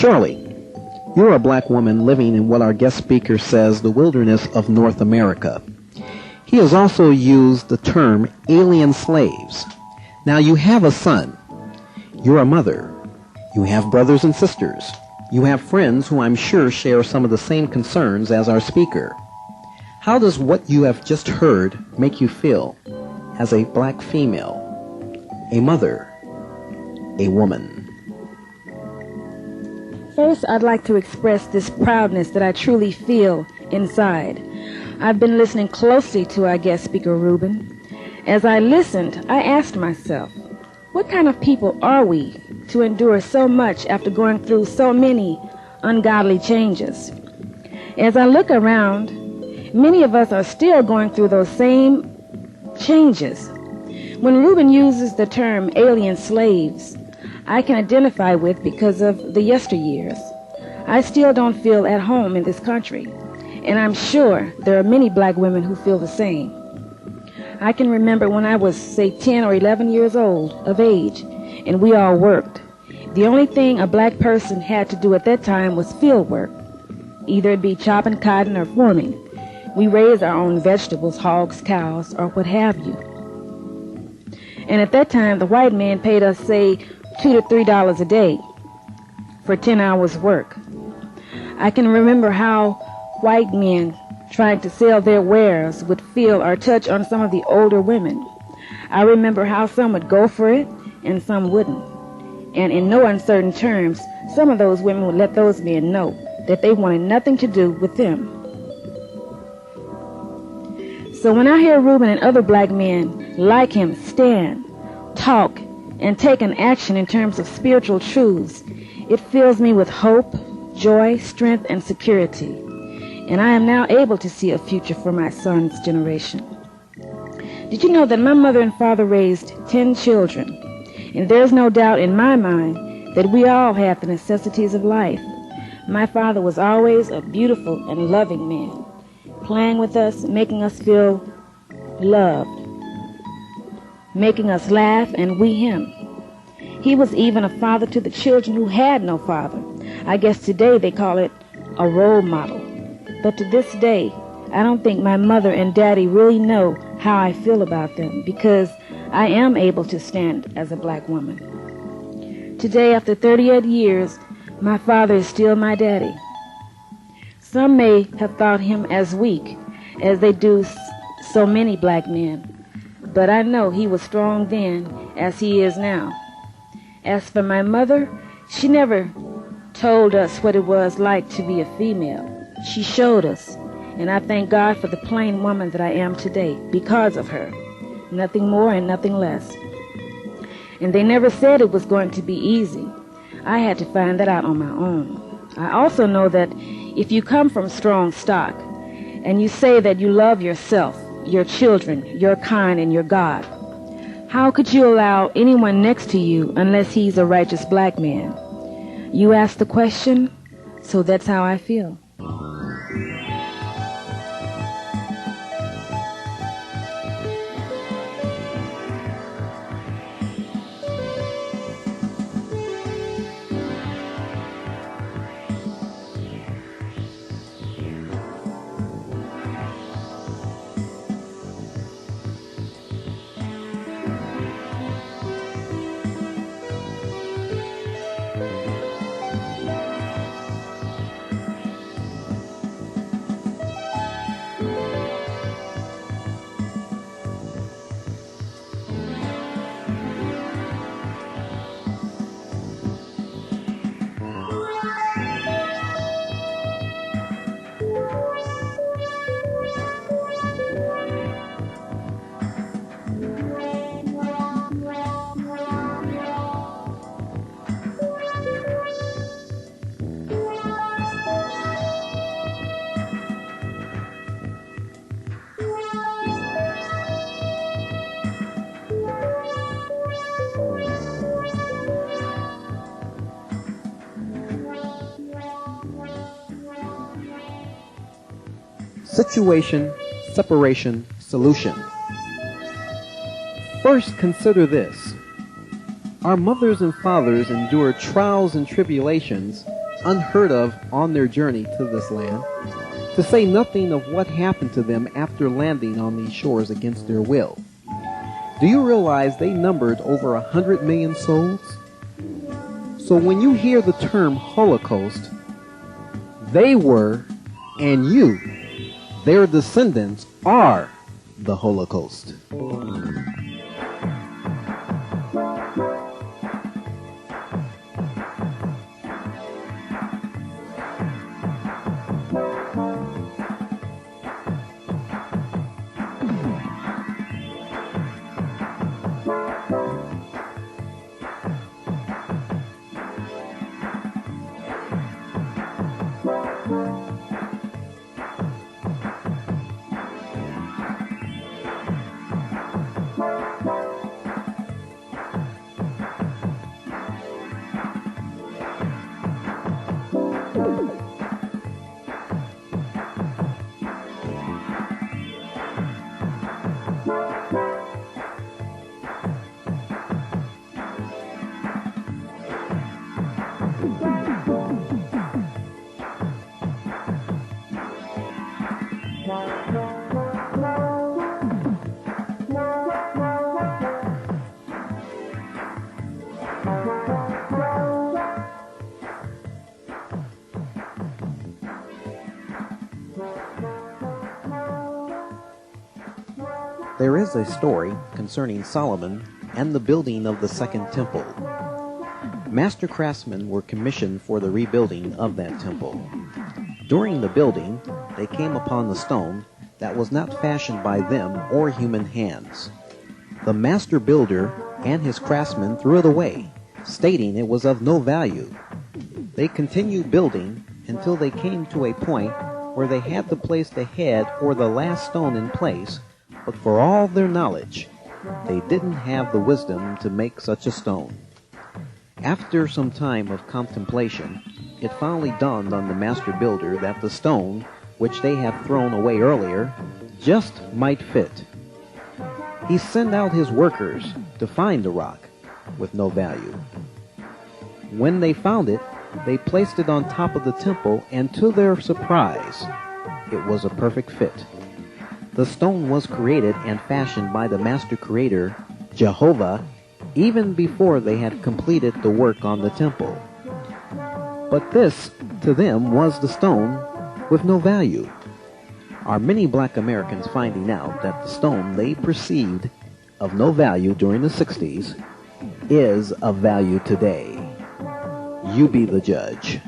Shirley, you're a black woman living in what our guest speaker says the wilderness of North America. He has also used the term alien slaves. Now you have a son. You're a mother. You have brothers and sisters. You have friends who I'm sure share some of the same concerns as our speaker. How does what you have just heard make you feel as a black female, a mother, a woman? First, I'd like to express this proudness that I truly feel inside. I've been listening closely to our guest speaker, Ruben. As I listened, I asked myself, what kind of people are we to endure so much after going through so many ungodly changes? As I look around, many of us are still going through those same changes. When Ruben uses the term alien slaves, I can identify with because of the yesteryears. I still don't feel at home in this country, and I'm sure there are many black women who feel the same. I can remember when I was, say, 10 or 11 years old of age, and we all worked. The only thing a black person had to do at that time was field work. Either it be chopping cotton or farming. We raised our own vegetables, hogs, cows, or what have you. And at that time, the white man paid us, say, $2 to $3 a day for 10 hours work. I can remember how white men trying to sell their wares would feel or touch on some of the older women. I remember how some would go for it and some wouldn't. And in no uncertain terms, some of those women would let those men know that they wanted nothing to do with them. So when I hear Ruben and other black men like him stand, talk, and take an action in terms of spiritual truths, it fills me with hope, joy, strength, and security. And I am now able to see a future for my son's generation. Did you know that my mother and father raised 10 children? And there's no doubt in my mind that we all have the necessities of life. My father was always a beautiful and loving man, playing with us, making us feel loved, making us laugh, and we him. He was even a father to the children who had no father. I guess today they call it a role model. But to this day, I don't think my mother and daddy really know how I feel about them, because I am able to stand as a black woman. Today, after 38 years, my father is still my daddy. Some may have thought him as weak as they do so many black men, but I know he was strong then as he is now. As for my mother, she never told us what it was like to be a female. She showed us, and I thank God for the plain woman that I am today because of her. Nothing more and nothing less. And they never said it was going to be easy. I had to find that out on my own. I also know that if you come from strong stock and you say that you love yourself, your children, your kind, and your God, how could you allow anyone next to you unless he's a righteous black man? You ask the question, so that's how I feel. Situation, separation, solution. First, consider this. Our mothers and fathers endure trials and tribulations unheard of on their journey to this land, to say nothing of what happened to them after landing on these shores against their will. Do you realize they numbered over 100 million souls? So when you hear the term Holocaust, they were, and you, their descendants, are the Holocaust. There is a story concerning Solomon and the building of the Second Temple. Master craftsmen were commissioned for the rebuilding of that temple. During the building, they came upon the stone that was not fashioned by them or human hands. The master builder and his craftsmen threw it away, stating it was of no value. They continued building until they came to a point where they had to place the head or the last stone in place, but for all their knowledge, they didn't have the wisdom to make such a stone. After some time of contemplation, it finally dawned on the master builder that the stone, which they had thrown away earlier, just might fit. He sent out his workers to find the rock with no value. When they found it, they placed it on top of the temple, and to their surprise, it was a perfect fit. The stone was created and fashioned by the master creator, Jehovah, even before they had completed the work on the temple. But this, to them, was the stone with no value. Are many black Americans finding out that the stone they perceived of no value during the 60s is of value today? You be the judge.